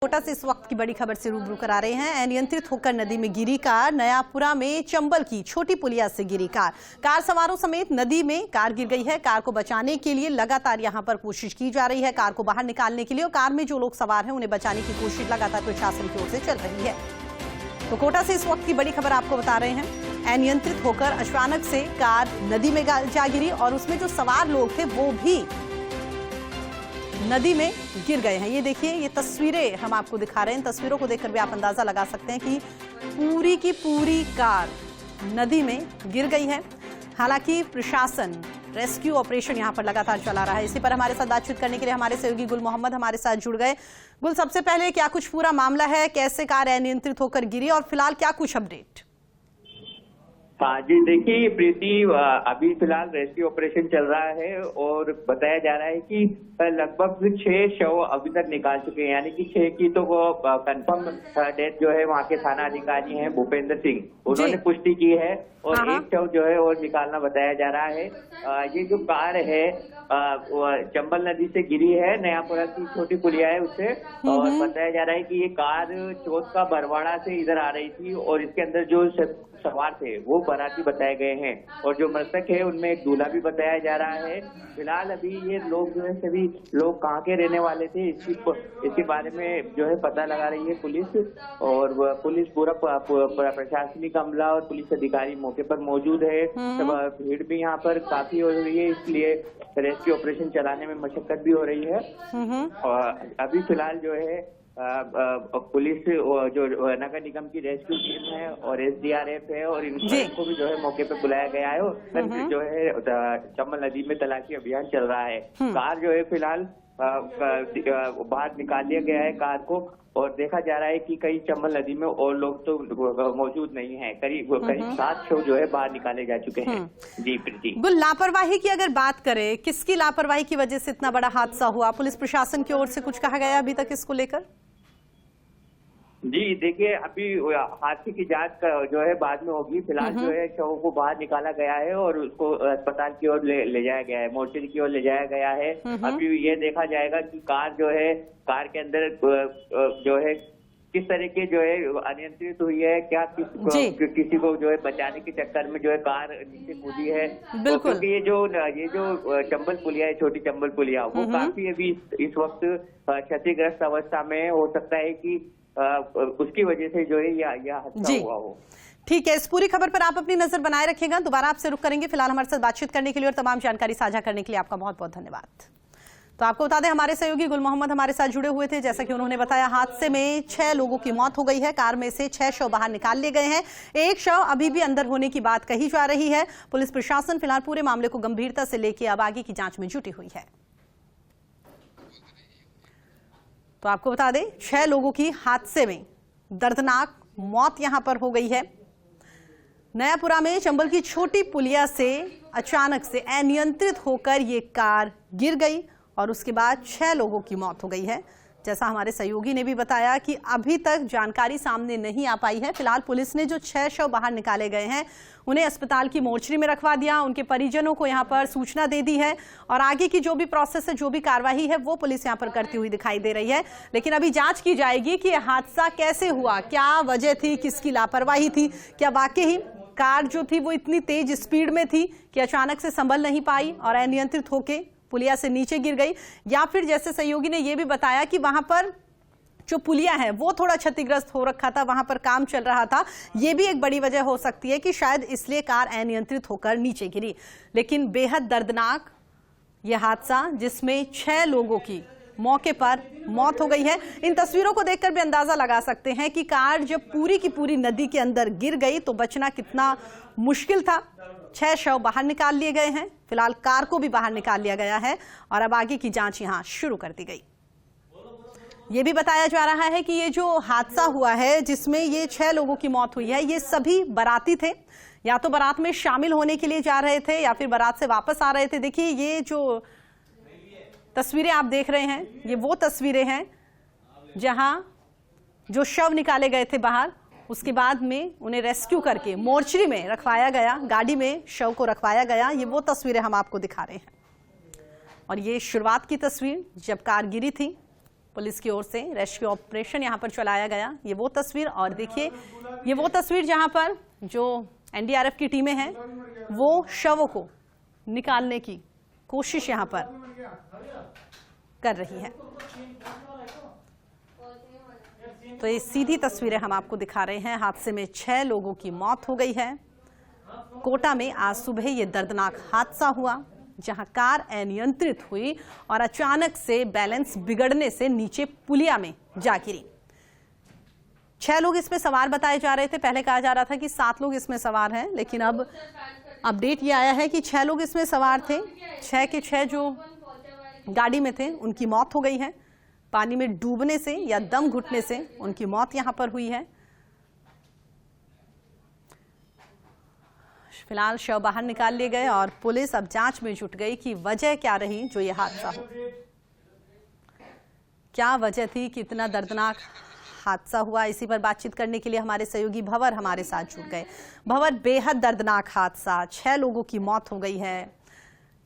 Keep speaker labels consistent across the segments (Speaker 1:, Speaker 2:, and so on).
Speaker 1: कोटा से इस वक्त की बड़ी खबर से रूबरू करा रहे हैं। अनियंत्रित होकर नदी में गिरी कार। नयापुरा में चंबल की छोटी पुलिया से गिरी कार सवारों समेत नदी में कार गिर गई है। कार को बचाने के लिए लगातार यहां पर कोशिश की जा रही है, कार को बाहर निकालने के लिए, और कार में जो लोग सवार हैं उन्हें बचाने की कोशिश लगातार प्रशासन की ओर से चल रही है। तो कोटा से इस वक्त की बड़ी खबर आपको बता रहे हैं। अनियंत्रित होकर अचानक से कार नदी में जा गिरी और उसमें जो सवार लोग थे वो भी नदी में गिर गए हैं। ये देखिए, ये तस्वीरें हम आपको दिखा रहे हैं। तस्वीरों को देखकर भी आप अंदाजा लगा सकते हैं कि पूरी की पूरी कार नदी में गिर गई है। हालांकि प्रशासन रेस्क्यू ऑपरेशन यहां पर लगातार चला रहा है। इसी पर हमारे साथ बातचीत करने के लिए हमारे सहयोगी गुल मोहम्मद हमारे साथ जुड़ गए। गुल, सबसे पहले क्या कुछ पूरा मामला है, कैसे कार अनियंत्रित होकर गिरी और फिलहाल क्या कुछ अपडेट?
Speaker 2: हाँ जी, देखिए प्रीति, अभी फिलहाल रेस्क्यू ऑपरेशन चल रहा है और बताया जा रहा है कि लगभग 6 शव अभी तक निकाल चुके हैं, यानी कि 6 की तो वो कंफर्म डेथ जो है वहाँ के थाना अधिकारी हैं भूपेंद्र सिंह, उन्होंने पुष्टि की है और एक शव जो है और निकालना बताया जा रहा है। ये जो कार है चंबल नदी से गिरी है, नयापुरा की छोटी पुलिया है उससे, और बताया जा रहा है कि ये कार चौथ का बरवाड़ा से इधर आ रही थी और इसके अंदर जो सवार थे वो बाराती बताए गए हैं और जो मृतक है उनमें एक दूल्हा भी बताया जा रहा है। फिलहाल अभी ये लोग जो है सभी लोग कहाँ के रहने वाले थे इसके बारे में जो है पता लगा रही है पुलिस, और पुलिस पूरा प्रशासनिक अमला और पुलिस अधिकारी मौके पर मौजूद है। भीड़ भी यहाँ पर काफी हो रही है, इसलिए रेस्क्यू ऑपरेशन चलाने में मशक्कत भी हो रही है। और अभी फिलहाल जो है पुलिस जो नगर निगम की रेस्क्यू टीम है और SDRF है और इनको भी जो है मौके पे बुलाया गया है और जो है चंबल नदी में तलाशी अभियान चल रहा है। कार जो है फिलहाल बाहर निकाल लिया गया है कार को, और देखा जा रहा है कि कई चंबल नदी में और लोग तो मौजूद नहीं है। करीब 7 शव जो है बाहर निकाले जा चुके हैं। जी प्रीति।
Speaker 1: गुल, लापरवाही की अगर बात करें, किसकी लापरवाही की वजह से इतना बड़ा हादसा हुआ? पुलिस प्रशासन की ओर से कुछ कहा गया अभी तक इसको लेकर?
Speaker 2: जी देखिए, अभी हादसे की जांच जो है बाद में होगी। फिलहाल जो है शव को बाहर निकाला गया है और उसको अस्पताल की ओर ले जाया गया है, मोर्चरी की ओर ले जाया गया है। अभी ये देखा जाएगा कि कार जो है, कार के अंदर जो है किस तरह के जो है अनियंत्रित हुई है, क्या किसी को जो है बचाने के चक्कर में जो है कार नीचे कूदी है। क्योंकि ये जो चंबल पुलिया है, छोटी चंबल पुलिया, वो काफी अभी इस वक्त क्षतिग्रस्त अवस्था में, हो सकता है कि उसकी वजह से जो है यह हादसा हुआ हो।
Speaker 1: ठीक है, इस पूरी खबर पर आप अपनी नजर बनाए रखिएगा। दोबारा आपसे रुक करेंगे। फिलहाल हमारे साथ बातचीत करने के लिए और तमाम जानकारी साझा करने के लिए आपका बहुत बहुत धन्यवाद। तो आपको बता दें, हमारे सहयोगी गुल मोहम्मद हमारे साथ जुड़े हुए थे। जैसा कि उन्होंने बताया, हादसे में 6 लोगों की मौत हो गई है। कार में से 6 शव बाहर निकाल लिए गए हैं, एक शव अभी भी अंदर होने की बात कही जा रही है। पुलिस प्रशासन फिलहाल पूरे मामले को गंभीरता से लेकर अब आगे की जांच में जुटी हुई है। तो आपको बता दें, 6 लोगों की हादसे में दर्दनाक मौत यहां पर हो गई है। नयापुरा में चंबल की छोटी पुलिया से अचानक से अनियंत्रित होकर ये कार गिर गई और उसके बाद 6 लोगों की मौत हो गई है। जैसा हमारे सहयोगी ने भी बताया कि अभी तक जानकारी सामने नहीं आ पाई है। फिलहाल पुलिस ने जो 6 शव बाहर निकाले गए हैं उन्हें अस्पताल की मोर्चरी में रखवा दिया, उनके परिजनों को यहां पर सूचना दे दी है और आगे की जो भी प्रोसेस है, जो भी कार्रवाई है, वो पुलिस यहां पर करती हुई दिखाई दे रही है। लेकिन अभी जांच की जाएगी कि यह हादसा कैसे हुआ, क्या वजह थी, किसकी लापरवाही थी, क्या वाकई ही कार जो थी वो इतनी तेज स्पीड में थी कि अचानक से संभल नहीं पाई और अनियंत्रित होकर पुलिया से नीचे गिर गई, या फिर जैसे सहयोगी ने यह भी बताया कि वहां पर जो पुलिया है वो थोड़ा क्षतिग्रस्त हो रखा था, वहां पर काम चल रहा था। यह भी एक बड़ी वजह हो सकती है कि शायद इसलिए कार अनियंत्रित होकर नीचे गिरी। लेकिन बेहद दर्दनाक यह हादसा, जिसमें 6 लोगों की मौके पर मौत हो गई है। इन तस्वीरों को देखकर भी अंदाजा लगा सकते हैं कि कार जब पूरी की पूरी नदी के अंदर गिर गई तो बचना कितना मुश्किल था। 6 शव बाहर निकाल लिए गए हैं, फिलहाल कार को भी बाहर निकाल लिया गया है और अब आगे की जांच यहां शुरू कर दी गई। ये भी बताया जा रहा है कि ये जो हादसा हुआ है जिसमें ये 6 लोगों की मौत हुई है, ये सभी बाराती थे, या तो बारात में शामिल होने के लिए जा रहे थे या फिर बारात से वापस आ रहे थे। देखिए, ये जो तस्वीरें आप देख रहे हैं, ये वो तस्वीरें हैं जहां जो शव निकाले गए थे बाहर, उसके बाद में उन्हें रेस्क्यू करके मोर्चरी में रखवाया गया, गाड़ी में शव को रखवाया गया। ये वो तस्वीरें हम आपको दिखा रहे हैं और ये शुरुआत की तस्वीर जब कार गिरी थी। पुलिस की ओर से रेस्क्यू ऑपरेशन यहां पर चलाया गया। ये वो तस्वीर, और देखिए ये वो तस्वीर जहां पर जो एनडीआरएफ की टीमें हैं वो शवों को निकालने की कोशिश यहां पर कर रही है। तो ये सीधी तस्वीरें हम आपको दिखा रहे हैं। हादसे में 6 लोगों की मौत हो गई है। कोटा में आज सुबह ये दर्दनाक हादसा हुआ जहां कार अनियंत्रित हुई और अचानक से बैलेंस बिगड़ने से नीचे पुलिया में जा गिरी। 6 लोग इसमें सवार बताए जा रहे थे। पहले कहा जा रहा था कि 7 लोग इसमें सवार हैं, लेकिन अब अपडेट ये आया है कि 6 लोग इसमें सवार थे। 6 के 6 जो गाड़ी में थे उनकी मौत हो गई है। पानी में डूबने से या दम घुटने से उनकी मौत यहां पर हुई है। फिलहाल शव बाहर निकाल लिए गए और पुलिस अब जांच में जुट गई कि वजह क्या रही जो ये हादसा हो। क्या वजह थी कि इतना दर्दनाक हादसा हुआ, इसी पर बातचीत करने के लिए हमारे सहयोगी भंवर हमारे साथ जुट गए। भंवर, बेहद दर्दनाक हादसा, 6 लोगों की मौत हो गई है।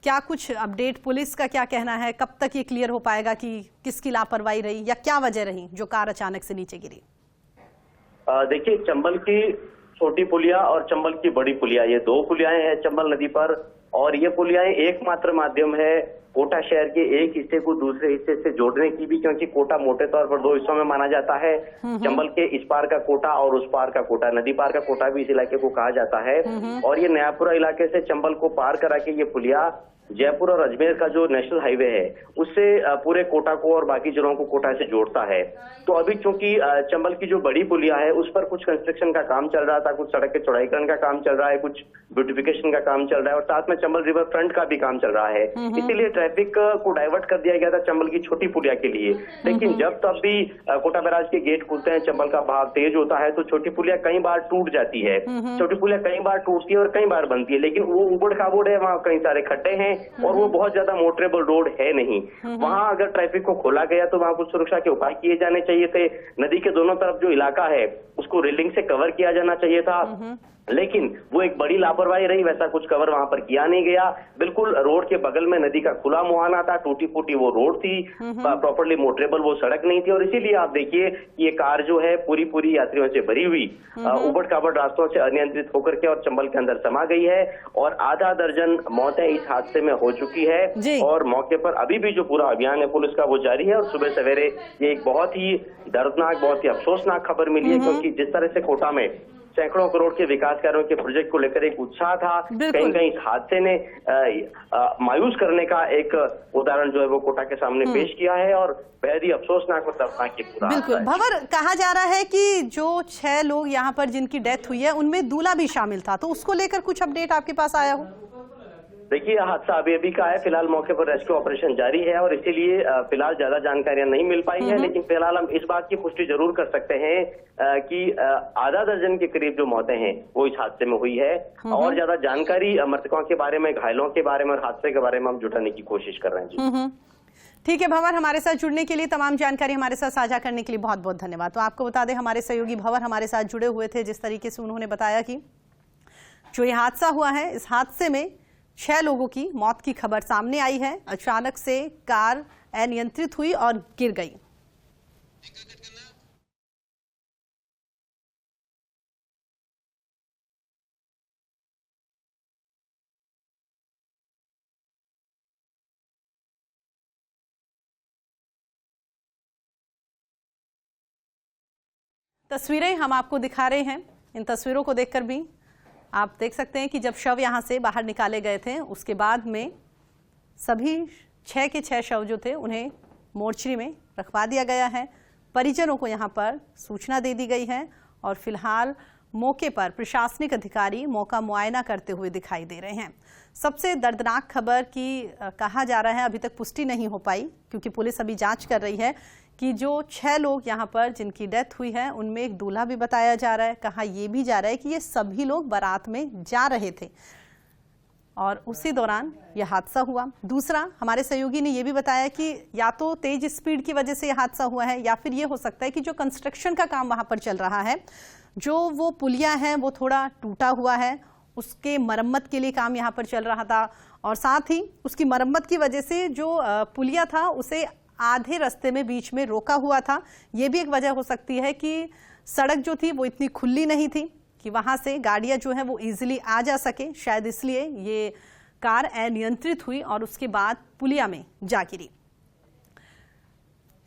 Speaker 1: क्या कुछ अपडेट, पुलिस का क्या कहना है, कब तक ये क्लियर हो पाएगा कि किसकी लापरवाही रही या क्या वजह रही जो कार अचानक से नीचे गिरी?
Speaker 3: देखिए, चंबल की छोटी पुलिया और चंबल की बड़ी पुलिया, ये 2 पुलियाएं हैं चंबल नदी पर, और ये पुलियाएं एकमात्र माध्यम है कोटा शहर के एक हिस्से को दूसरे हिस्से से जोड़ने की भी, क्योंकि कोटा मोटे तौर पर 2 हिस्सों में माना जाता है। चंबल के इस पार का कोटा और उस पार का कोटा, नदी पार का कोटा भी इस इलाके को कहा जाता है। और ये नयापुरा इलाके से चंबल को पार करा के ये पुलिया जयपुर और अजमेर का जो नेशनल हाईवे है उससे पूरे कोटा को और बाकी जिलों को कोटा से जोड़ता है। तो अभी चूंकि चंबल की जो बड़ी पुलिया है उस पर कुछ कंस्ट्रक्शन का काम चल रहा था, कुछ सड़क के चौड़ाईकरण का काम चल रहा है, कुछ ब्यूटिफिकेशन का काम चल रहा है और साथ में चंबल रिवर फ्रंट का भी काम चल रहा है। इसीलिए ट्रैफिक को डाइवर्ट कर दिया गया था चंबल की छोटी पुलिया के लिए। लेकिन जब तब भी कोटा बैराज के गेट खुलते हैं, चंबल का बहाव तेज होता है तो छोटी पुलिया कई बार टूट जाती है। छोटी पुलिया कई बार टूटती है और कई बार बनती है, लेकिन वो उबड़ खाबड़ है, वहाँ कई सारे खड्डे हैं और वो बहुत ज्यादा मोटरेबल रोड है नहीं। वहां अगर ट्रैफिक को खोला गया तो वहां कुछ सुरक्षा के उपाय किए जाने चाहिए थे। नदी के दोनों तरफ जो इलाका है उसको रेलिंग से कवर किया जाना चाहिए था, लेकिन वो एक बड़ी लापरवाही रही। वैसा कुछ कवर वहां पर किया नहीं गया। बिल्कुल रोड के बगल में नदी का खुला मुहाना था, टूटी फूटी वो रोड थी, प्रॉपर्ली मोटरेबल वो सड़क नहीं थी। और इसीलिए आप देखिए ये कार जो है पूरी यात्रियों से भरी हुई उबड़ खाबड़ रास्तों से अनियंत्रित होकर के और चंबल के अंदर समा गई है और आधा दर्जन मौतें इस हादसे में हो चुकी है। और मौके पर अभी भी जो पूरा अभियान है पुलिस का वो जारी है। और सुबह सवेरे ये एक बहुत ही दर्दनाक, बहुत ही अफसोसनाक खबर मिली है, क्योंकि जिस तरह से कोटा में सैकड़ों करोड़ के विकास कार्यों के प्रोजेक्ट को लेकर एक उत्साह था, कहीं इस हादसे ने मायूस करने का एक उदाहरण जो है वो कोटा के सामने पेश किया है और बेहद ही अफसोसनाक और दर्दनाक ये पूरा।
Speaker 1: बिल्कुल भंवर, कहा जा रहा है कि जो 6 लोग यहाँ पर जिनकी डेथ हुई है उनमें दूल्हा भी शामिल था, तो उसको लेकर कुछ अपडेट आपके पास आया हो?
Speaker 3: देखिए, हादसा अभी का है। फिलहाल मौके पर रेस्क्यू ऑपरेशन जारी है और इसीलिए फिलहाल ज्यादा जानकारियां नहीं मिल पाई है, लेकिन फिलहाल हम इस बात की पुष्टि जरूर कर सकते हैं कि आधा दर्जन के करीब जो मौतें हैं वो इस हादसे में हुई है। और ज्यादा जानकारी मृतकों के बारे में, घायलों के बारे में और हादसे के बारे में हम जुटाने की कोशिश कर रहे हैं।
Speaker 1: ठीक है भंवर, हमारे साथ जुड़ने के लिए, तमाम जानकारी हमारे साथ साझा करने के लिए बहुत बहुत धन्यवाद। तो आपको बता दें हमारे सहयोगी भंवर हमारे साथ जुड़े हुए थे। जिस तरीके से उन्होंने बताया कि जो ये हादसा हुआ है, इस हादसे में 6 लोगों की मौत की खबर सामने आई है। अचानक से कार अनियंत्रित हुई और गिर गई। तस्वीरें हम आपको दिखा रहे हैं। इन तस्वीरों को देखकर भी आप देख सकते हैं कि जब शव यहां से बाहर निकाले गए थे उसके बाद में सभी 6 के 6 शव जो थे उन्हें मोर्चरी में रखवा दिया गया है। परिजनों को यहां पर सूचना दे दी गई है और फिलहाल मौके पर प्रशासनिक अधिकारी मौका मुआयना करते हुए दिखाई दे रहे हैं। सबसे दर्दनाक खबर की कहा जा रहा है, अभी तक पुष्टि नहीं हो पाई क्योंकि पुलिस अभी जांच कर रही है कि जो 6 लोग यहाँ पर जिनकी डेथ हुई है उनमें एक दूल्हा भी बताया जा रहा है। कहा यह भी जा रहा है कि ये सभी लोग बारात में जा रहे थे और उसी दौरान यह हादसा हुआ। दूसरा, हमारे सहयोगी ने यह भी बताया कि या तो तेज स्पीड की वजह से यह हादसा हुआ है या फिर यह हो सकता है कि जो कंस्ट्रक्शन का काम वहां पर चल रहा है, जो वो पुलिया है वो थोड़ा टूटा हुआ है, उसके मरम्मत के लिए काम यहाँ पर चल रहा था और साथ ही उसकी मरम्मत की वजह से जो पुलिया था उसे आधे रास्ते में बीच में रोका हुआ था। ये भी एक वजह हो सकती है कि सड़क जो थी वो इतनी खुली नहीं थी कि वहां से गाड़ियां जो है वो इजीली आ जा सके, शायद इसलिए ये कार अनियंत्रित हुई और उसके बाद पुलिया में जा गिरी।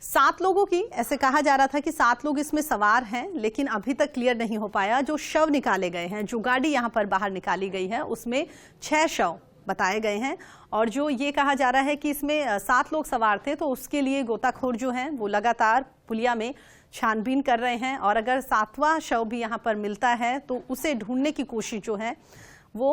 Speaker 1: 7 लोगों की, ऐसे कहा जा रहा था कि 7 लोग इसमें सवार हैं, लेकिन अभी तक क्लियर नहीं हो पाया। जो शव निकाले गए हैं, जो गाड़ी यहां पर बाहर निकाली गई है, उसमें 6 शव बताए गए हैं। और जो ये कहा जा रहा है कि इसमें 7 लोग सवार थे, तो उसके लिए गोताखोर जो हैं वो लगातार पुलिया में छानबीन कर रहे हैं। और अगर 7वां शव भी यहाँ पर मिलता है तो उसे ढूंढने की कोशिश जो है वो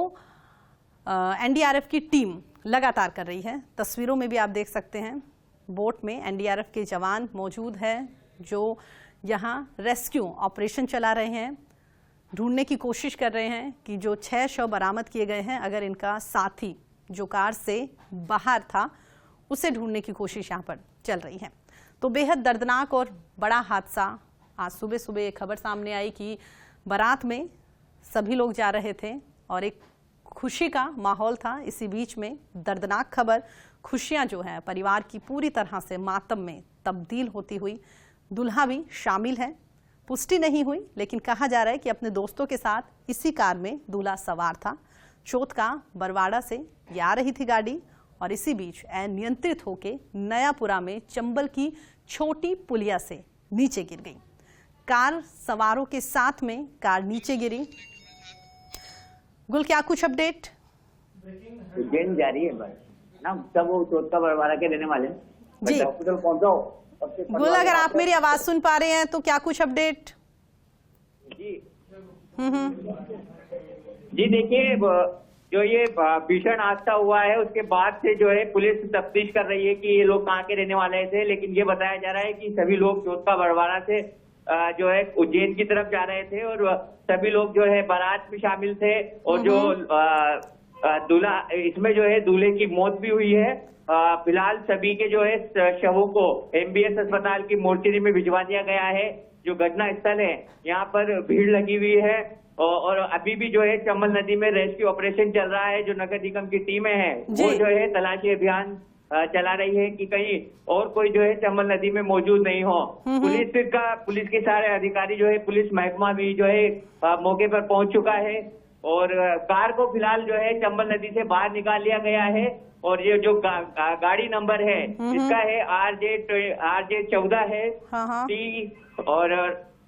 Speaker 1: एनडीआरएफ की टीम लगातार कर रही है। तस्वीरों में भी आप देख सकते हैं, बोट में एनडीआरएफ के जवान मौजूद हैं जो यहाँ रेस्क्यू ऑपरेशन चला रहे हैं, ढूंढने की कोशिश कर रहे हैं कि जो 6 शव बरामद किए गए हैं, अगर इनका साथी जो कार से बाहर था उसे ढूंढने की कोशिश यहाँ पर चल रही है। तो बेहद दर्दनाक और बड़ा हादसा। आज सुबह सुबह एक खबर सामने आई कि बारात में सभी लोग जा रहे थे और एक खुशी का माहौल था। इसी बीच में दर्दनाक खबर, खुशियां जो है परिवार की पूरी तरह से मातम में तब्दील होती हुई। दुल्हा भी शामिल है, पुष्टि नहीं हुई, लेकिन कहा जा रहा है कि अपने दोस्तों के साथ इसी कार में दूल्हा सवार था। चोत का बरवाड़ा से ये आ रही थी गाड़ी और इसी बीच अनियंत्रित होके नयापुरा में चंबल की छोटी पुलिया से नीचे गिर गई। कार सवारों के साथ में कार नीचे गिरी। गुल, क्या कुछ अपडेट?
Speaker 2: उज्जैन जा रही है बस ना, सब वो चोट का बरवाड़ा के रहने वाले
Speaker 1: जी।
Speaker 2: हॉस्पिटल पहुंचाओ।
Speaker 1: गुल, अगर आप मेरी आवाज सुन पा रहे हैं तो क्या कुछ अपडेट?
Speaker 2: जी जी, देखिए जो ये भीषण हादसा हुआ है उसके बाद से जो है पुलिस तफ्तीश कर रही है कि ये लोग कहाँ के रहने वाले थे। लेकिन ये बताया जा रहा है कि सभी लोग चोटका बरवाड़ा से जो है उज्जैन की तरफ जा रहे थे और सभी लोग जो है बारात में शामिल थे। और जो दूल्हा, इसमें जो है दूल्हे की मौत भी हुई है। फिलहाल सभी के जो है शवों को एमबीएस अस्पताल की मोर्चरी में भिजवा दिया गया है। जो घटना स्थल है यहाँ पर भीड़ लगी हुई है और अभी भी जो है चंबल नदी में रेस्क्यू ऑपरेशन चल रहा है। जो नगर निगम की टीमें हैं वो जो है तलाशी अभियान चला रही है कि कहीं और कोई जो है चंबल नदी में मौजूद नहीं हो। पुलिस के सारे अधिकारी जो है, पुलिस महकमा भी जो है मौके पर पहुंच चुका है और कार को फिलहाल जो है चंबल नदी से बाहर निकाल लिया गया है। और ये जो गाड़ी नंबर है इसका है RJ 14 है T और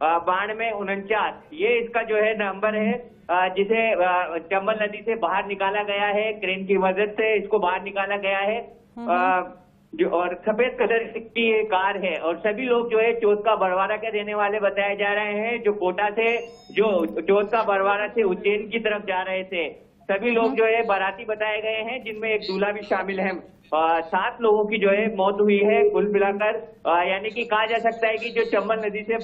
Speaker 2: 9249, ये इसका जो है नंबर है जिसे चंबल नदी से बाहर निकाला गया है। क्रेन की मदद से इसको बाहर निकाला गया है। जो और सफेद कलर की ये कार है और सभी लोग जो है चोटका बरवाड़ा के रहने वाले बताए जा रहे हैं। जो कोटा से, जो चोटका बरवाड़ा से उज्जैन की तरफ जा रहे थे, सभी लोग जो है बाराती बताए गए हैं, जिनमें एक दूल्हा भी शामिल है। 7 लोगों की जो है मौत हुई है कुल मिलाकर। यानी कि कहा जा सकता है कि जो चंबल नदी से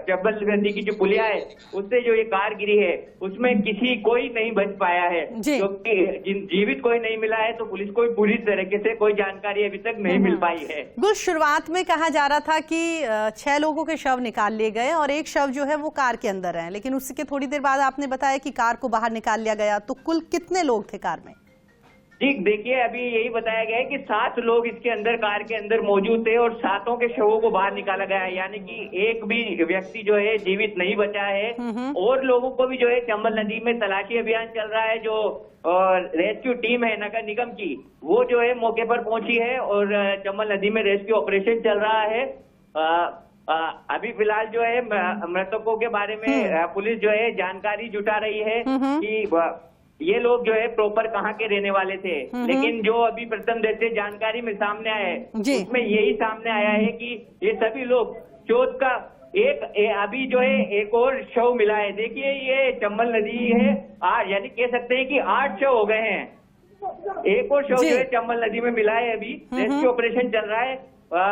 Speaker 2: चंबल नदी की जो पुलिया है उससे जो ये कार गिरी है उसमें कोई नहीं बच पाया है, क्योंकि जीवित कोई नहीं मिला है। तो पुलिस को पूरी तरीके से कोई जानकारी अभी तक नहीं मिल पाई है।
Speaker 1: गुल, शुरुआत में कहा जा रहा था कि 6 लोगों के शव निकाल लिए गए और एक शव जो है वो कार के अंदर है, लेकिन उसके थोड़ी देर बाद आपने बताया कि कार को बाहर निकाल लिया गया। तो कुल कितने लोग थे कार में?
Speaker 2: जी देखिए, अभी यही बताया गया है कि 7 लोग इसके अंदर, कार के अंदर मौजूद थे और 7 के शवों को बाहर निकाला गया है। यानी कि एक भी व्यक्ति जो है जीवित नहीं बचा है। और लोगों को भी जो है चंबल नदी में तलाशी अभियान चल रहा है। जो रेस्क्यू टीम है नगर निगम की, वो जो है मौके पर पहुंची है और चंबल नदी में रेस्क्यू ऑपरेशन चल रहा है। अभी फिलहाल जो है मृतकों के बारे में पुलिस जो है जानकारी जुटा रही है कि ये लोग जो है प्रॉपर कहाँ के रहने वाले थे। लेकिन जो अभी प्रथम दृष्टया जानकारी में सामने आया है उसमें यही सामने आया है कि ये सभी लोग चोट का अभी जो है एक और शव मिला है। देखिए ये चंबल नदी है, यानी कह सकते हैं कि 8 शव हो गए हैं। एक और शव जो है चंबल नदी में मिला है। अभी रेस्क्यू ऑपरेशन चल रहा है।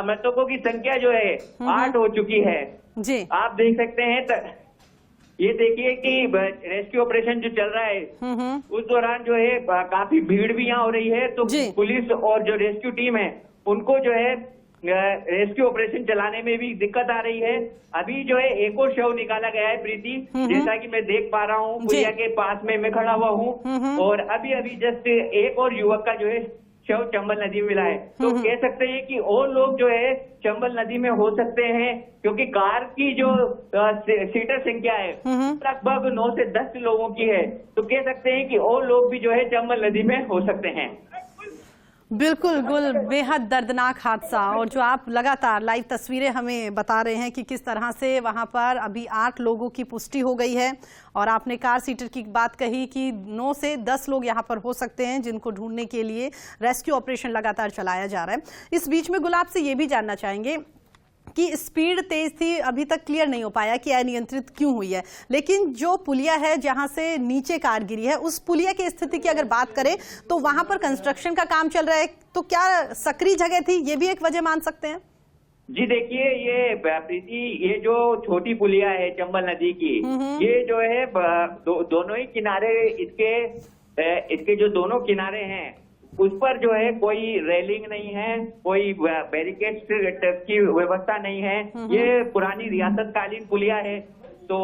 Speaker 2: मृतकों की संख्या जो है 8 हो चुकी है। आप देख सकते हैं। ये देखिए कि रेस्क्यू ऑपरेशन जो चल रहा है उस दौरान जो है काफी भीड़ भी यहाँ हो रही है। तो पुलिस और जो रेस्क्यू टीम है उनको जो है रेस्क्यू ऑपरेशन चलाने में भी दिक्कत आ रही है। अभी जो है एक और शव निकाला गया है प्रीति, जैसा कि मैं देख पा रहा हूँ। पुलिया के पास में मैं खड़ा हुआ हूँ और अभी जस्ट एक और युवक का जो है शव चंबल नदी में मिला है। तो कह सकते हैं कि और लोग जो है चंबल नदी में हो सकते हैं, क्योंकि कार की जो सीटर संख्या है लगभग 9 से 10 लोगों की है। तो कह सकते हैं कि और लोग भी जो है चंबल नदी में हो सकते हैं।
Speaker 1: बिल्कुल गुल, बेहद दर्दनाक हादसा, और जो आप लगातार लाइव तस्वीरें हमें बता रहे हैं कि किस तरह से वहां पर अभी 8 लोगों की पुष्टि हो गई है, और आपने कार सीटर की बात कही कि 9 से 10 लोग यहां पर हो सकते हैं जिनको ढूंढने के लिए रेस्क्यू ऑपरेशन लगातार चलाया जा रहा है। इस बीच में गुल, आपसे ये भी जानना चाहेंगे कि स्पीड तेज थी, अभी तक क्लियर नहीं हो पाया कि अनियंत्रित क्यों हुई है, लेकिन जो पुलिया है जहां से नीचे कार गिरी है, उस पुलिया की स्थिति की अगर बात करें तो वहां पर कंस्ट्रक्शन का काम चल रहा है, तो क्या सक्रिय जगह थी, ये भी एक वजह मान सकते हैं?
Speaker 2: जी देखिए, ये प्रीति, ये जो छोटी पुलिया है चंबल नदी की, ये जो है दोनों ही किनारे, इसके जो दोनों किनारे हैं उस पर जो है कोई रेलिंग नहीं है, कोई बैरिकेड की व्यवस्था नहीं है। ये पुरानी रियासतकालीन पुलिया है, तो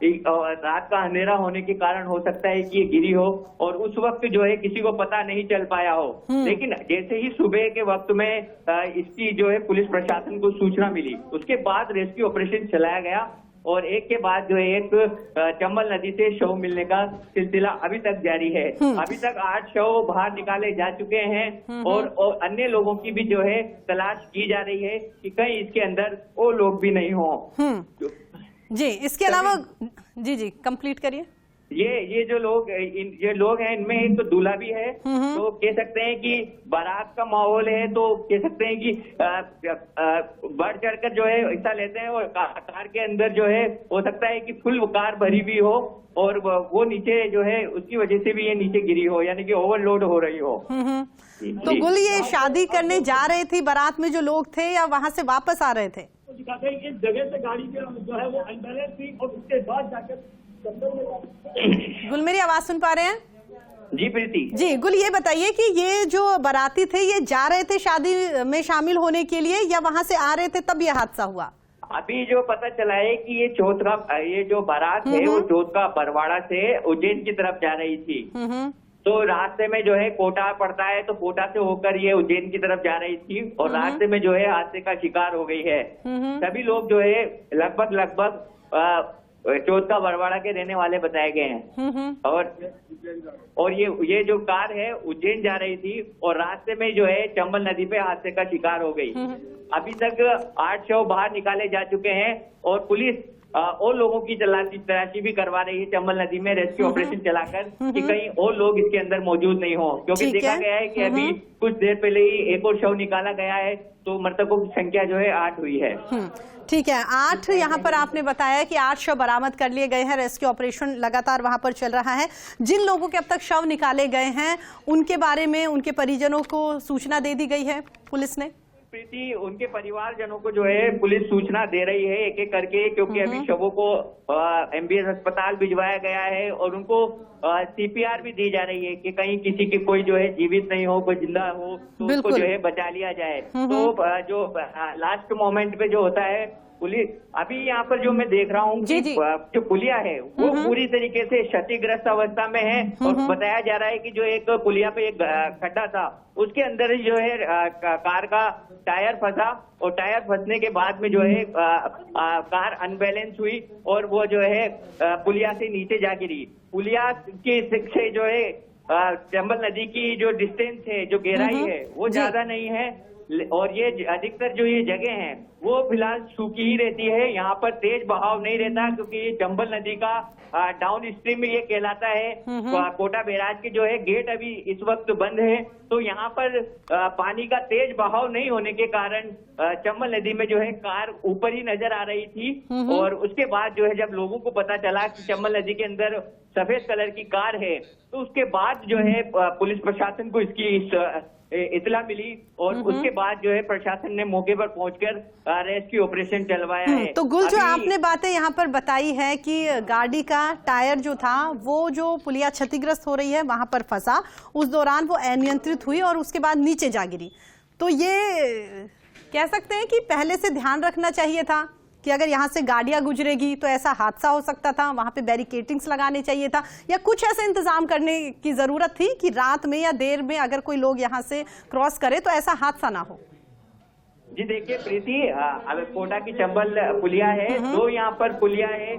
Speaker 2: रात का अंधेरा होने के कारण हो सकता है कि ये गिरी हो और उस वक्त जो है किसी को पता नहीं चल पाया हो। लेकिन जैसे ही सुबह के वक्त में इसकी जो है पुलिस प्रशासन को सूचना मिली, उसके बाद रेस्क्यू ऑपरेशन चलाया गया और एक के बाद जो एक चंबल नदी से शव मिलने का सिलसिला अभी तक जारी है। अभी तक 8 शव बाहर निकाले जा चुके हैं और अन्य लोगों की भी जो है तलाश की जा रही है कि कहीं इसके अंदर वो लोग भी नहीं हो।
Speaker 1: जी, इसके अलावा जी कंप्लीट करिए।
Speaker 2: ये जो लोग हैं, इनमें एक तो दूल्हा भी है, तो कह सकते हैं कि बारात का माहौल है, तो कह सकते हैं कि बढ़ चढ़कर जो है हिस्सा लेते हैं और कार के अंदर जो है हो सकता है कि फुल कार भरी भी हो और वो नीचे जो है उसकी वजह से भी ये नीचे गिरी हो, यानी कि ओवरलोड हो रही हो।
Speaker 1: तो गुल, ये शादी करने जा रहे थे बारात में जो लोग थे, या वहां से वापस आ रहे थे?
Speaker 4: दिखाते हैं कि इस जगह से गाड़ी जो है वो अनबैलेंस थी और उसके बाद जाकर
Speaker 1: गुल, मेरी आवाज सुन पा रहे हैं?
Speaker 2: जी प्रीति। जी
Speaker 1: गुल, ये बताइए कि ये जो बाराती थे, ये जा रहे थे शादी में शामिल होने के लिए या वहां से आ रहे थे तब ये हादसा हुआ?
Speaker 2: अभी जो पता चला है कि ये जो बारात है वो चौथ का बरवाड़ा से उज्जैन की तरफ जा रही थी। तो रास्ते में जो है कोटा पड़ता है, तो कोटा से होकर ये उज्जैन की तरफ जा रही थी और रास्ते में जो है हादसे का शिकार हो गई है। सभी लोग जो है लगभग चौथ का बरवाड़ा के रहने वाले बताए गए हैं। और ये जो कार है उज्जैन जा रही थी और रास्ते में जो है चंबल नदी पे हादसे का शिकार हो गई। अभी तक 8 शव बाहर निकाले जा चुके हैं और पुलिस और लोगों की तलाशी भी करवा रही है चंबल नदी में रेस्क्यू ऑपरेशन चलाकर कि कहीं और लोग इसके अंदर मौजूद नहीं हो, क्योंकि देखा गया है कि अभी कुछ देर पहले ही एक और शव निकाला गया है, तो मृतकों की संख्या जो है 8 हुई है।
Speaker 1: ठीक है, 8 यहाँ पर आपने बताया कि 8 शव बरामद कर लिए गए हैं, रेस्क्यू ऑपरेशन लगातार वहां पर चल रहा है। जिन लोगों के अब तक शव निकाले गए हैं उनके बारे में उनके परिजनों को सूचना दे दी गई है पुलिस ने?
Speaker 2: प्रीति, उनके परिवारजनों को जो है पुलिस सूचना दे रही है एक एक करके, क्योंकि अभी शवों को MBS अस्पताल भिजवाया गया है और उनको CPR भी दी जा रही है कि कहीं किसी की कोई जो है जीवित नहीं हो, कोई जिंदा हो तो उसको जो है बचा लिया जाए। तो जो लास्ट मोमेंट पे जो होता है पुलिस, अभी यहाँ पर जो मैं देख रहा हूँ कि जो पुलिया है वो पूरी तरीके से क्षतिग्रस्त अवस्था में है और बताया जा रहा है कि जो एक पुलिया पे एक खड्डा था उसके अंदर जो है कार का टायर फंसा और टायर फंसने के बाद में जो है कार अनबैलेंस हुई और वो जो है पुलिया से नीचे जा गिरी। पुलिया के से जो है चंबल नदी की जो डिस्टेंस है, जो गहराई है वो ज्यादा नहीं है और ये अधिकतर जो ये जगह है वो फिलहाल सूखी ही रहती है। यहाँ पर तेज बहाव नहीं रहता क्योंकि ये चंबल नदी का डाउन स्ट्रीम ये कहलाता है। कोटा बैराज के जो है गेट अभी इस वक्त बंद है, तो यहाँ पर पानी का तेज बहाव नहीं होने के कारण चंबल नदी में जो है कार ऊपर ही नजर आ रही थी और उसके बाद जो है जब लोगों को पता चला कि चंबल नदी के अंदर सफेद कलर की कार है, तो उसके बाद जो है पुलिस प्रशासन को इसकी इतला मिली और उसके बाद जो है प्रशासन ने मौके पर पहुंचकर रेस्क्यू ऑपरेशन चलवाया है।
Speaker 1: तो गुल, जो आपने बातें यहाँ पर बताई है कि गाड़ी का टायर जो था वो जो पुलिया क्षतिग्रस्त हो रही है वहां पर फंसा, उस दौरान वो अनियंत्रित हुई और उसके बाद नीचे जा गिरी, तो ये कह सकते हैं कि पहले से ध्यान रखना चाहिए था कि अगर यहाँ से गाड़ियां गुजरेगी तो ऐसा हादसा हो सकता था, वहां पे बैरिकेटिंग्स लगाने चाहिए था, या कुछ ऐसे इंतजाम करने की जरूरत थी कि रात में या देर में अगर कोई लोग यहाँ से क्रॉस करे तो ऐसा हादसा ना हो?
Speaker 2: जी देखिए प्रीति, अब कोटा की चंबल पुलिया है, दो यहाँ पर पुलिया है।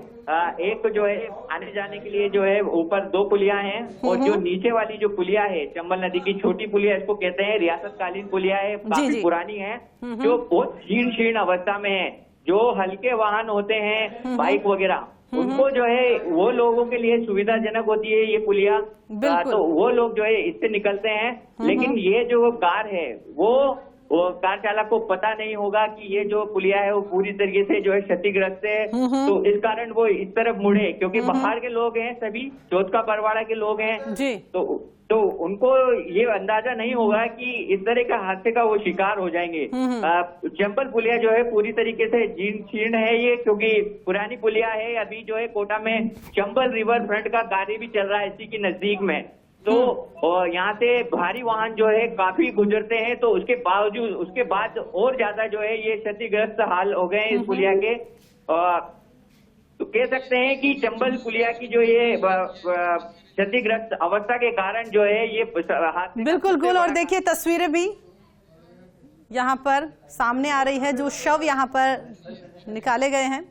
Speaker 2: एक जो है आने जाने के लिए जो है ऊपर दो पुलिया हैं, और जो नीचे वाली जो पुलिया है चंबल नदी की छोटी पुलिया, इसको कहते हैं रियासतकालीन पुलिया है, काफी पुरानी है, जो बहुत जीर्ण अवस्था में है। जो हल्के वाहन होते हैं, बाइक वगैरह, उनको जो है वो लोगों के लिए सुविधाजनक होती है ये पुलिया, तो वो लोग जो है इससे निकलते हैं। लेकिन ये जो कार है वो कार चालक को पता नहीं होगा कि ये जो पुलिया है वो पूरी तरीके से जो है क्षतिग्रस्त है, तो इस कारण वो इस तरफ मुड़े, क्योंकि बाहर के लोग हैं, सभी चौथ का परवाड़ा के लोग हैं
Speaker 1: जी।
Speaker 2: तो उनको ये अंदाजा नहीं होगा कि इस तरह का हादसे का वो शिकार हो जाएंगे। चंबल पुलिया जो है पूरी तरीके से जीर्ण है ये, क्योंकि पुरानी पुलिया है। अभी जो है कोटा में चंबल रिवर फ्रंट का कार्य भी चल रहा है इसी की नजदीक में, तो यहाँ से भारी वाहन जो है काफी गुजरते हैं, तो उसके बावजूद उसके बाद और ज्यादा जो है ये क्षतिग्रस्त हाल हो गए इस पुलिया के। तो कह सकते हैं कि चंबल पुलिया की जो ये क्षतिग्रस्त अवस्था के कारण जो है ये
Speaker 1: बिल्कुल गुल। और देखिए तस्वीरें भी यहाँ पर सामने आ रही है, जो शव यहाँ पर निकाले गए हैं।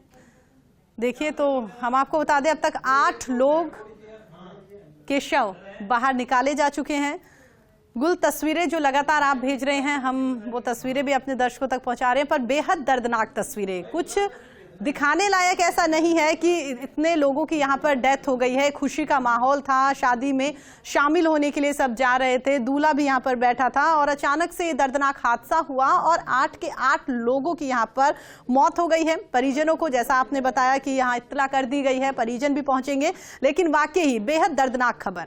Speaker 1: देखिए, तो हम आपको बता दें अब तक 8 लोग के शव बाहर निकाले जा चुके हैं। गुल, तस्वीरें जो लगातार आप भेज रहे हैं, हम वो तस्वीरें भी अपने दर्शकों तक पहुंचा रहे हैं, पर बेहद दर्दनाक तस्वीरें। कुछ दिखाने लायक ऐसा नहीं है कि इतने लोगों की यहाँ पर डेथ हो गई है। खुशी का माहौल था, शादी में शामिल होने के लिए सब जा रहे थे, दूल्हा भी यहाँ पर बैठा था, और अचानक से ये दर्दनाक हादसा हुआ और 8 के 8 लोगों की यहाँ पर मौत हो गई है। परिजनों को, जैसा आपने बताया कि यहाँ इत्तला कर दी गई है, परिजन भी पहुंचेंगे, लेकिन वाकई ही बेहद दर्दनाक खबर।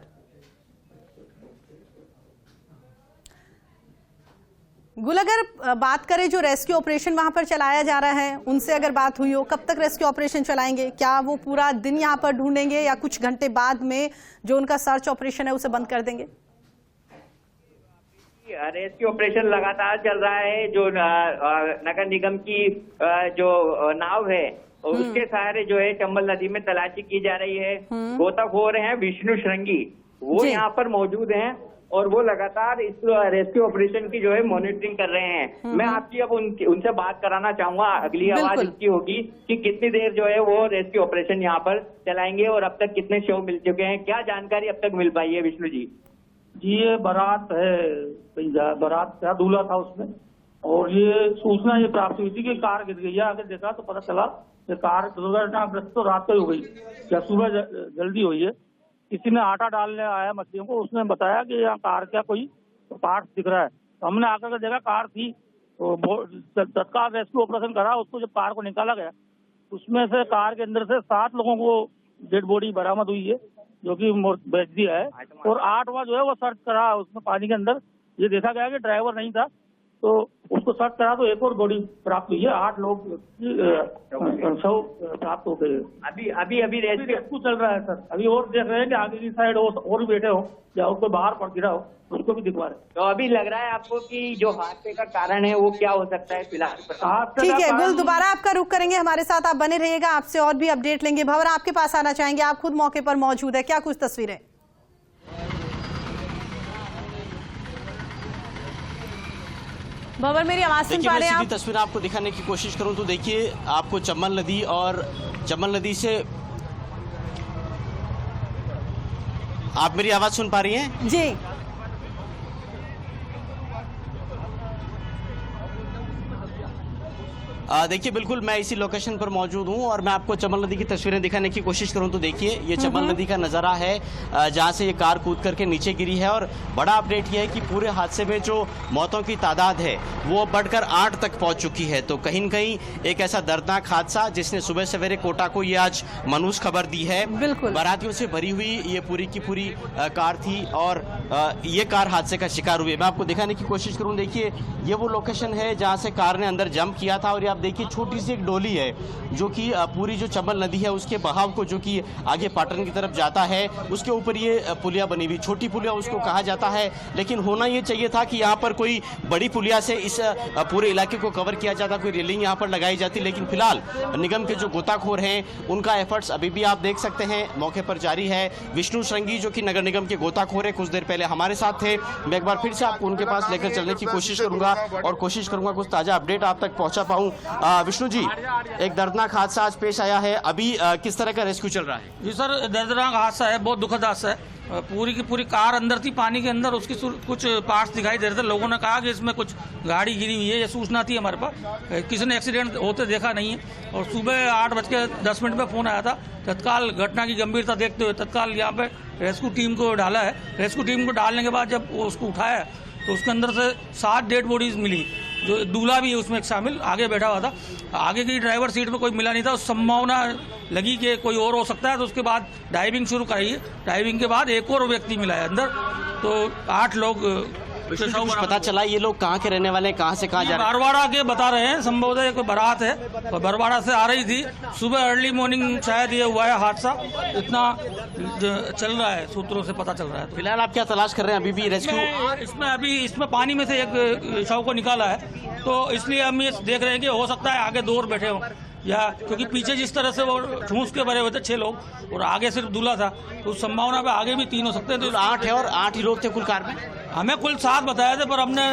Speaker 1: गुल, अगर बात करें जो रेस्क्यू ऑपरेशन वहां पर चलाया जा रहा है, उनसे अगर बात हुई हो, कब तक रेस्क्यू ऑपरेशन चलाएंगे? क्या वो पूरा दिन यहां पर ढूंढेंगे या कुछ घंटे बाद में जो उनका सर्च ऑपरेशन है उसे बंद कर देंगे?
Speaker 2: रेस्क्यू ऑपरेशन लगातार चल रहा है। जो नगर निगम की जो नाव है उसके सहारे जो है चंबल नदी में तलाशी की जा रही है। गोताखोर हैं विष्णु श्रृंगी, वो यहाँ पर मौजूद हैं और वो लगातार इस रेस्क्यू ऑपरेशन की जो है मॉनिटरिंग कर रहे हैं। मैं आपकी अब उनसे बात कराना चाहूंगा। अगली आवाज इसकी होगी कि कितनी देर जो है वो रेस्क्यू ऑपरेशन यहाँ पर चलाएंगे और अब तक कितने शव मिल चुके हैं, क्या जानकारी अब तक मिल पाई है विष्णु जी?
Speaker 4: जी, ये बारात है, बारात का दूल्हा था उसमें, और ये सूचना ये प्राप्त हुई थी कि कार गिर गई है। आगे देखा तो पता चला कि कार दुर्घटनाग्रस्त तो रात को ही हो गई या सुबह जल्दी हुई है। किसी ने आटा डालने आया मछलियों को, उसने बताया कि यहाँ कार क्या कोई पार्ट दिख रहा है, तो हमने आकर के देखा कार थी, तो तत्काल रेस्क्यू ऑपरेशन करा। उसको जब कार को निकाला गया, उसमें से कार के अंदर से 7 लोगों को डेड बॉडी बरामद हुई है, जो कि बेच दिया है, और 8वां जो है वो सर्च करा। उसमें पानी के अंदर ये देखा गया कि ड्राइवर नहीं था, तो उसको सर्च करा तो एक और बॉडी प्राप्त हुई है। 8 लोग शव प्राप्त हो गए।
Speaker 2: अभी
Speaker 4: रेस्क्यू चल रहा है सर। अभी और देख रहे हैं कि आगे की साइड और भी बैठे हो या उसको बाहर पड़ गिरा हो, उसको भी दिखवा रहे।
Speaker 2: तो अभी लग रहा है आपको कि जो हादसे का कारण है वो क्या हो सकता है फिलहाल?
Speaker 1: ठीक है गुल, दोबारा आपका रुख करेंगे, हमारे साथ आप बने रहिएगा, आपसे और भी अपडेट लेंगे। भंवर, आपके पास आना चाहेंगे, आप खुद मौके पर मौजूद है, क्या कुछ तस्वीरें? भंवर, मेरी आवाज सुन पा रहे हैं आप?
Speaker 5: तस्वीर आपको दिखाने की कोशिश करूं तो देखिए, आपको चंबल नदी और चंबल नदी से आप मेरी आवाज सुन पा रही हैं?
Speaker 1: जी।
Speaker 5: देखिए, बिल्कुल मैं इसी लोकेशन पर मौजूद हूं और मैं आपको चंबल नदी की तस्वीरें दिखाने की कोशिश करूं तो देखिए, ये चंबल नदी का नज़ारा है जहां से ये कार कूद करके नीचे गिरी है। और बड़ा अपडेट ये है कि पूरे हादसे में जो मौतों की तादाद है वो बढ़कर 8 तक पहुंच चुकी है। तो कहीं न कहीं एक ऐसा दर्दनाक हादसा जिसने सुबह सवेरे कोटा को ये आज मनहूस खबर दी है। बारातियों से भरी हुई ये पूरी की पूरी कार थी और ये कार हादसे का शिकार हुई। मैं आपको दिखाने की कोशिश करूँ, देखिए ये वो लोकेशन है जहाँ से कार ने अंदर जंप किया था और आप देखिए छोटी सी एक डोली है जो कि पूरी जो चंबल नदी है उसके बहाव को जो कि आगे पाटन की तरफ जाता है उसके ऊपर ये पुलिया बनी हुई, छोटी पुलिया उसको कहा जाता है। लेकिन होना ये चाहिए था कि यहाँ पर कोई बड़ी पुलिया से इस पूरे इलाके को कवर किया जाता, कोई रेलिंग यहाँ पर लगाई जाती। लेकिन फिलहाल निगम के जो गोताखोर हैं उनका एफर्ट्स अभी भी आप देख सकते हैं मौके पर जारी है। विष्णु श्रृंगी जो कि नगर निगम के गोताखोर है कुछ देर पहले हमारे साथ थे, मैं एक बार फिर से आपको उनके पास लेकर चलने की कोशिश करूंगा और कोशिश करूंगा कुछ ताजा अपडेट आप तक पहुंचा पाऊं। विष्णु जी, एक दर्दनाक हादसा आज पेश आया है, अभी किस तरह का रेस्क्यू चल रहा है?
Speaker 4: जी सर, दर्दनाक हादसा है, बहुत दुखद हादसा है। पूरी की पूरी कार अंदर थी पानी के अंदर, उसकी कुछ पार्ट्स दिखाई दे रहे थे। लोगों ने कहा कि इसमें कुछ गाड़ी गिरी हुई है, ये सूचना थी हमारे पास। किसी ने एक्सीडेंट होते देखा नहीं है और सुबह 8:10 पे फ़ोन आया था। तत्काल घटना की गंभीरता देखते हुए तत्काल यहाँ पे रेस्क्यू टीम को डाला है। रेस्क्यू टीम को डालने के बाद जब उसको उठाया तो उसके अंदर से 7 डेड बॉडीज मिली, जो दूल्हा भी है उसमें एक शामिल आगे बैठा हुआ था। आगे की ड्राइवर सीट में कोई मिला नहीं था, उस संभावना लगी कि कोई और हो सकता है, तो उसके बाद डाइविंग शुरू कराई है। डाइविंग के बाद एक और व्यक्ति मिला है अंदर, तो 8 लोग।
Speaker 5: कुछ पता चला ये लोग कहाँ के रहने वाले हैं, कहाँ से कहाँ जा रहे हैं?
Speaker 4: बरवाड़ा के बता रहे हैं, संभवतः कोई बारात है और बरवाड़ा से आ रही थी। सुबह अर्ली मॉर्निंग शायद ये हुआ है हादसा, इतना चल रहा है, सूत्रों से पता चल रहा है।
Speaker 5: फिलहाल आप क्या तलाश कर रहे हैं? अभी भी रेस्क्यू
Speaker 4: इसमें पानी में से एक शव को निकाला है, तो इसलिए हम ये देख रहे हैं कि हो सकता है आगे 2 और बैठे हों, या क्योंकि पीछे जिस तरह से वो ठूंस के भरे हुए थे 6 लोग और आगे सिर्फ दूल्हा था, तो उस संभावना पे आगे भी 3 हो सकते हैं। तो
Speaker 5: 8 है और 8 ही लोग थे कुल कार में?
Speaker 4: हमें कुल 7 बताए थे, पर हमने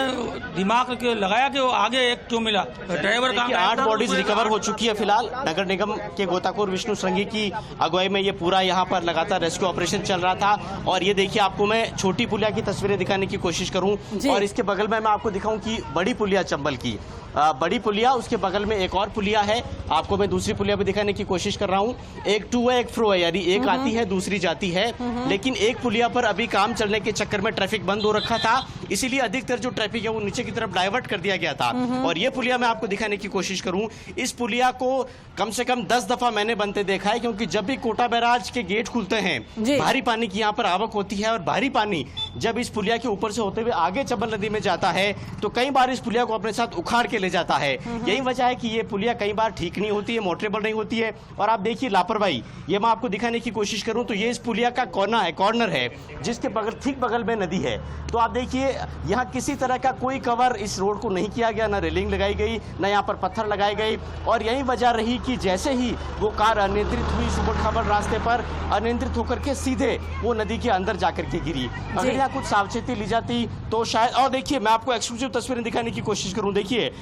Speaker 4: दिमाग लगाया कि वो आगे एक क्यों मिला। ड्राइवर का
Speaker 5: 8 बॉडीज रिकवर हो चुकी है। फिलहाल नगर निगम के गोताखोर विष्णु श्रृंगी की अगुवाई में ये पूरा यहाँ पर लगातार रेस्क्यू ऑपरेशन चल रहा था। और ये देखिए, आपको मैं छोटी पुलिया की तस्वीरें दिखाने की कोशिश करूं और इसके बगल में मैं आपको दिखाऊं कि बड़ी पुलिया चंबल की बड़ी पुलिया, उसके बगल में एक और पुलिया है। आपको मैं दूसरी पुलिया भी दिखाने की कोशिश कर रहा हूँ। एक टू है, एक फ्रो है, यानी एक आती है दूसरी जाती है। लेकिन एक पुलिया पर अभी काम चलने के चक्कर में ट्रैफिक बंद हो रखा था, इसीलिए अधिकतर जो ट्रैफिक है वो नीचे की तरफ डाइवर्ट कर दिया गया था। और ये पुलिया मैं आपको दिखाने की कोशिश करूं, इस पुलिया को कम से कम 10 दफा मैंने बनते देखा है, क्योंकि जब भी कोटा बैराज के गेट खुलते हैं भारी पानी की यहाँ पर आवक होती है और भारी पानी जब इस पुलिया के ऊपर से होते हुए आगे चंबल नदी में जाता है तो कई बार इस पुलिया को अपने साथ उखाड़ के ले जाता है। यही वजह है कि ये पुलिया कई बार ठीक नहीं होती है, मोटरेबल नहीं होती है। और आप देखिए लापरवाही, ये मैं आपको दिखाने की कोशिश करूं तो ये इस पुलिया का कॉर्नर है जिसके ठीक बगल में नदी है। तो आप देखिए यहाँ किसी तरह का कोई कवर इस रोड को नहीं किया गया, ना रेलिंग लगाई गई, ना यहाँ पर पत्थर लगाए गए। और यही वजह रही कि जैसे ही वो कार अनियंत्रित हुई सुपर खबर रास्ते पर, अनियंत्रित होकर के सीधे वो नदी के अंदर जाकर के गिरी। अगर यहाँ कुछ सावचेती ली जाती तो शायद। और देखिए, मैं आपको एक्सक्लूसिव तस्वीरें दिखाने की कोशिश करूं। देखिए,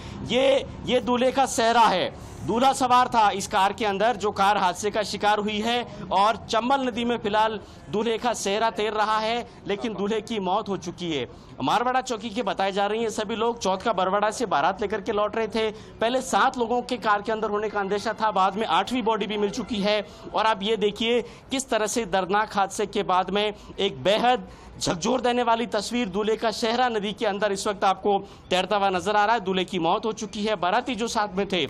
Speaker 5: ये दूल्हे का सेहरा है। दूल्हा सवार था इस कार के अंदर, जो कार हादसे का शिकार हुई है। और चंबल नदी में फिलहाल दूल्हे का सेहरा तैर रहा है, लेकिन दूल्हे की मौत हो चुकी है। मारवाड़ा चौकी के बताए जा रही हैं सभी लोग चौथ का बरवाड़ा से बारात लेकर के लौट रहे थे। पहले 7 लोगों के कार के अंदर होने का अंदेशा था, बाद में 8वीं बॉडी भी मिल चुकी है। और आप ये देखिए किस तरह से दर्दनाक हादसे के बाद में एक बेहद झकझोर देने वाली तस्वीर, दूल्हे का सेहरा नदी के अंदर इस वक्त आपको तैरता हुआ नजर आ रहा है। दूल्हे की मौत हो चुकी है। बाराती जो साथ में थे,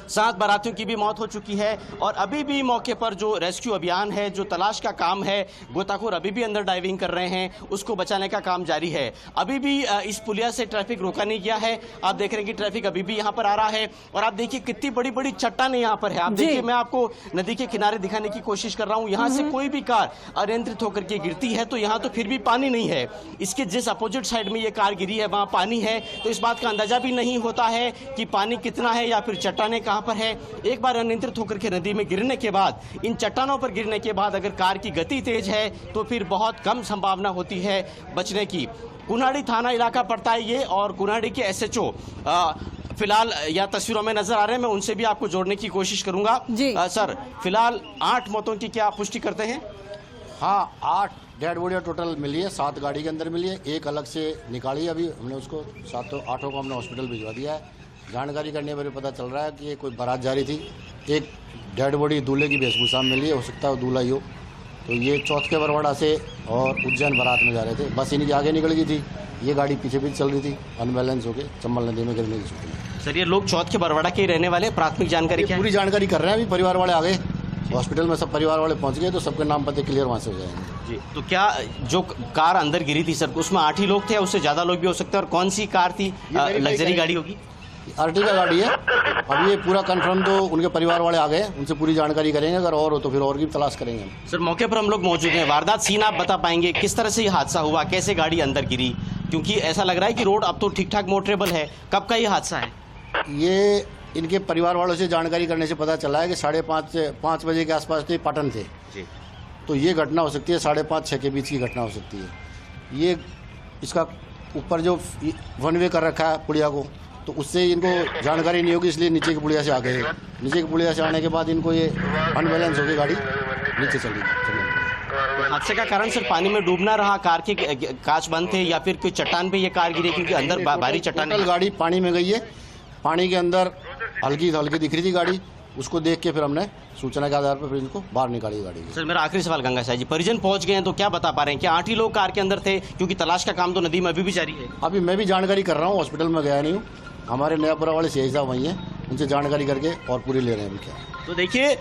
Speaker 5: 7 बारातियों की भी मौत हो चुकी है। और अभी भी मौके पर जो रेस्क्यू अभियान है, जो तलाश का काम है, गोताखोर अभी भी अंदर डाइविंग कर रहे हैं, उसको बचाने का काम जारी है। अभी भी इस पुलिया से ट्रैफिक रोका नहीं गया है। आप देख रहे हैं कि ट्रैफिक अभी भी यहाँ पर आ रहा है। और आप देखिए कितनी बड़ी बड़ी चट्टानें यहाँ पर है। आप देखिए, मैं आपको नदी के किनारे दिखाने की कोशिश कर रहा हूँ। यहाँ से कोई भी कार अनियंत्रित होकर के गिरती है तो यहाँ तो फिर भी पानी नहीं है। इसके जिस अपोजिट साइड में ये कार गिरी है वहाँ पानी है, तो इस बात का अंदाजा भी नहीं होता है कि पानी कितना है या फिर चट्टानें कहाँ पर है। एक बार अनियंत्रित होकर के नदी में गिरने के बाद, इन चट्टानों पर गिरने के बाद अगर कार की गति तेज है तो फिर बहुत कम संभावना होती है बचने की। कुन्हाड़ी थाना इलाका पड़ता है ये, और कुन्हाड़ी के SHO फिलहाल या तस्वीरों में नजर आ रहे हैं, मैं उनसे भी आपको जोड़ने की कोशिश करूंगा। सर, फिलहाल 8 मौतों की क्या पुष्टि करते हैं?
Speaker 6: हाँ, 8 डेड बॉडी टोटल मिली है। 7 गाड़ी के अंदर मिली है, एक अलग से निकाली है। अभी हमने उसको 8 को हमने हॉस्पिटल भिजवा दिया है। जानकारी करने पर पता चल रहा है कि ये कोई बारात जा रही थी। एक डेड बॉडी दूल्हे की वेशभूषा में मिली है, हो सकता है वो दूल्हा ही हो। तो ये चौथ के बरवाड़ा से और उज्जैन बारात में जा रहे थे, बस इनकी आगे निकल गई थी, ये गाड़ी पीछे पीछे चल रही थी, अनबैलेंस होकर चंबल नदी में गिरने की सूचना।
Speaker 5: सर, ये लोग चौथ के बरवाड़ा के रहने वाले, प्राथमिक जानकारी क्या है?
Speaker 6: पूरी जानकारी कर रहे हैं। अभी परिवार वाले आ गए हॉस्पिटल में, सब परिवार वाले पहुंच गए, तो सबके नाम पते क्लियर वहाँ से हो जाएंगे।
Speaker 5: जी, तो क्या जो कार अंदर गिरी थी सर, उसमें 8 ही लोग थे या उससे ज्यादा लोग भी हो सकते हैं? और कौन सी कार थी? लग्जरी गाड़ी होगी?
Speaker 6: अर्टिगा गाड़ी है। अब ये पूरा कंफर्म तो उनके परिवार वाले आ गए, उनसे पूरी जानकारी करेंगे, अगर और हो तो फिर और की तलाश करेंगे हम।
Speaker 5: सर, मौके पर हम लोग मौजूद हैं। वारदात सीन आप बता पाएंगे, किस तरह से ये हादसा हुआ, कैसे गाड़ी अंदर गिरी? क्योंकि ऐसा लग रहा है कि रोड अब तो ठीक ठाक मोटरेबल है। कब का ये हादसा है?
Speaker 6: ये इनके परिवार वालों से जानकारी करने से पता चला है कि 5:30 बजे के आसपास तो पाटन थे
Speaker 5: जी।
Speaker 6: तो ये घटना हो सकती है 5:30-6 के बीच की घटना हो सकती है। ये इसका ऊपर जो वन वे कर रखा है पुलिया को, तो उससे इनको जानकारी नहीं होगी, इसलिए नीचे की पुलिया से आ गए। नीचे की पुलिया से आने के बाद इनको ये अनबैलेंस हो गई, गाड़ी नीचे चली।
Speaker 5: हादसे का कारण सिर्फ पानी में डूबना रहा, कार के कांच बंद थे, या फिर कोई चट्टान पे ये कार गिरी? क्योंकि अंदर भारी चट्टान।
Speaker 6: गाड़ी पानी में गई है, पानी के अंदर हल्की दिख रही थी गाड़ी, उसको देख के फिर हमने सूचना के आधार पर फिर इनको बाहर निकाली गाड़ी।
Speaker 5: सर, मेरा आखिरी सवाल गंगा साहब जी, परिजन पहुंच गए हैं तो क्या बता पा रहे हैं? क्या 8 ही लोग कार के अंदर थे? क्योंकि तलाश का काम तो नदी में अभी भी जारी है।
Speaker 6: अभी मैं भी जानकारी कर रहा हूँ, हॉस्पिटल में गया नहीं हूँ। हमारे नयापुरा वाले सीआई साहब वहीं हैं, उनसे जानकारी करके और पूरी ले रहे हैं क्या।
Speaker 5: तो देखिए,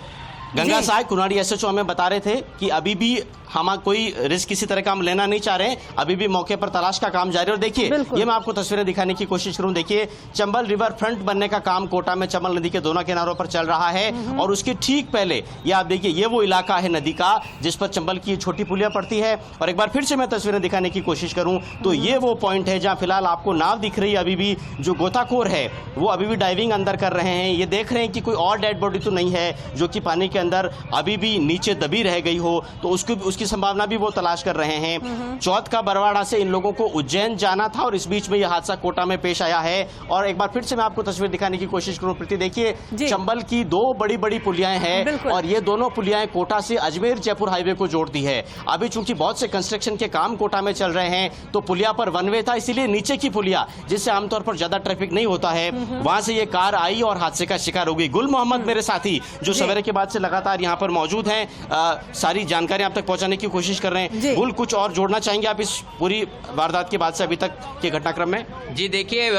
Speaker 5: गंगा साहब कुनाडी एसएचओ हमें बता रहे थे कि अभी भी हम कोई रिस्क किसी तरह का हम लेना नहीं चाह रहे हैं, अभी भी मौके पर तलाश का काम जारी है। और देखिए, ये मैं आपको तस्वीरें दिखाने की कोशिश करूं। देखिए, चंबल रिवर फ्रंट बनने का काम कोटा में चंबल नदी के दोनों किनारों पर चल रहा है, और उसके ठीक पहले ये आप देखिए, ये वो इलाका है नदी का जिस पर चंबल की छोटी पुलिया पड़ती है। और एक बार फिर से मैं तस्वीरें दिखाने की कोशिश करूं तो ये वो पॉइंट है जहां फिलहाल आपको नाव दिख रही है। अभी भी जो गोताखोर है वो अभी भी डाइविंग अंदर कर रहे हैं। ये देख रहे हैं कि कोई और डेड बॉडी तो नहीं है जो कि पानी के अंदर अभी भी नीचे दबी रह गई हो, तो उसकी संभावना भी वो तलाश कर रहे हैं। चौथ का बरवाड़ा से इन लोगों को उज्जैन जाना था और इस बीच में यह हादसा कोटा में पेश आया है। और एक बार फिर से मैं आपको तस्वीर दिखाने की कोशिश करूं प्रीति, देखिए, चंबल की 2 बड़ी बड़ी पुलियाएं हैं और ये दोनों पुलियाएं कोटा से अजमेर जयपुर हाईवे को जोड़ती है। अभी चूंकि बहुत से कंस्ट्रक्शन के काम कोटा में चल रहे हैं तो पुलिया पर वन वे था, इसीलिए नीचे की पुलिया जिससे आमतौर पर ज्यादा ट्रैफिक नहीं होता है, वहां से ये कार आई और हादसे का शिकार हो गई। गुल मोहम्मद मेरे साथी जो सवेरे के बाद से लगातार यहाँ पर मौजूद हैं, सारी जानकारी आप तक पहुंचाने की कोशिश कर रहे हैं। गुल, कुछ और जोड़ना चाहेंगे आप इस पूरी वारदात के बाद से अभी तक के घटनाक्रम में?
Speaker 7: जी देखिए,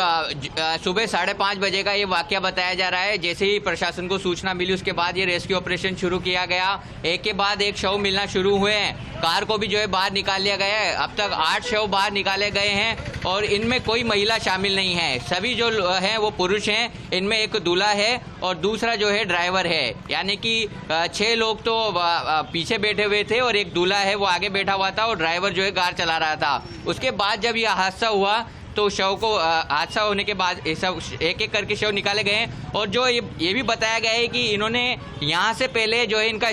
Speaker 7: सुबह 5:30 बजे का ये वाकया बताया जा रहा है। जैसे ही प्रशासन को सूचना मिली उसके बाद ये रेस्क्यू ऑपरेशन शुरू किया गया। एक के बाद एक शव मिलना शुरू हुए हैं। कार को भी जो है बाहर निकाल लिया गया है। अब तक 8 शव बाहर निकाले गए हैं और इनमें कोई महिला शामिल नहीं है। सभी जो हैं वो पुरुष हैं। इनमें एक दूल्हा है और दूसरा जो है ड्राइवर है, यानी कि 6 लोग तो पीछे बैठे हुए थे और एक दूल्हा है वो आगे बैठा हुआ था और ड्राइवर जो है कार चला रहा था। उसके बाद जब यह हादसा हुआ तो शव को हादसा होने के बाद सब एक एक करके शव निकाले गए हैं। और जो ये भी बताया गया है कि इन्होंने यहाँ से पहले जो है इनका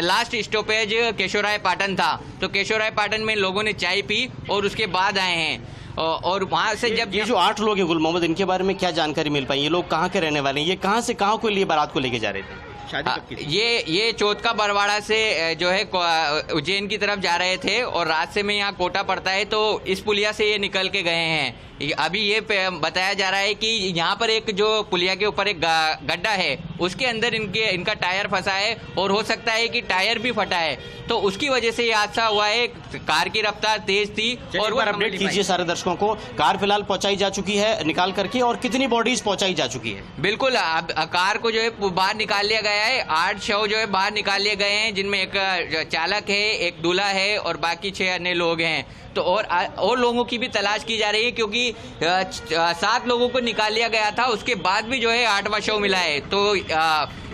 Speaker 7: लास्ट स्टॉपेज केशवराय पाटन था, तो केशवराय पाटन में लोगों ने चाय पी और उसके बाद आए हैं। और वहाँ से जब
Speaker 5: ये जो 8 लोग हैं गुल मोहम्मद, इनके बारे में क्या जानकारी मिल पाई? ये लोग कहाँ के रहने वाले हैं? ये कहाँ से कहाँ को लिए बारात को लेके जा रहे थे?
Speaker 7: ये चौथ का बरवाड़ा से जो है उज्जैन की तरफ जा रहे थे और रात से में यहाँ कोटा पड़ता है, तो इस पुलिया से ये निकल के गए हैं। अभी ये बताया जा रहा है कि यहाँ पर एक जो पुलिया के ऊपर एक गड्ढा है उसके अंदर इनका टायर फंसा है और हो सकता है कि टायर भी फटा है, तो उसकी वजह से ये हादसा हुआ है। कार की रफ्तार तेज थी। और वो
Speaker 5: अपडेट कीजिए सारे दर्शकों को, कार फिलहाल पहुंचाई जा चुकी है निकाल करके, और कितनी बॉडीज पहुंचाई जा चुकी है?
Speaker 7: बिल्कुल, अब कार को जो है बाहर निकाल लिया गया है। 8 शव जो है बाहर निकाल लिए गए हैं, जिनमें एक चालक है, एक दूल्हा है और बाकी 6 अन्य लोग हैं। तो और लोगों की भी तलाश की जा रही है, क्योंकि 7 लोगों को निकाल लिया गया था, उसके बाद भी जो है 8वां शव मिला है। तो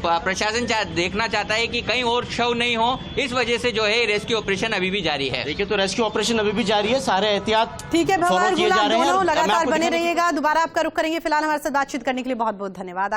Speaker 7: प्रशासन देखना चाहता है कि कहीं और शव नहीं हो, इस वजह से जो है रेस्क्यू ऑपरेशन अभी भी जारी है।
Speaker 5: देखिए, तो रेस्क्यू ऑपरेशन अभी भी जारी है, सारे एहतियात
Speaker 1: ठीक है। भंवर, गुलाब दोनों लगातार बने
Speaker 5: रहिएगा।
Speaker 1: दोबारा आपका रुख करेंगे। फिलहाल हमारे साथ बातचीत करने के लिए बहुत बहुत धन्यवाद।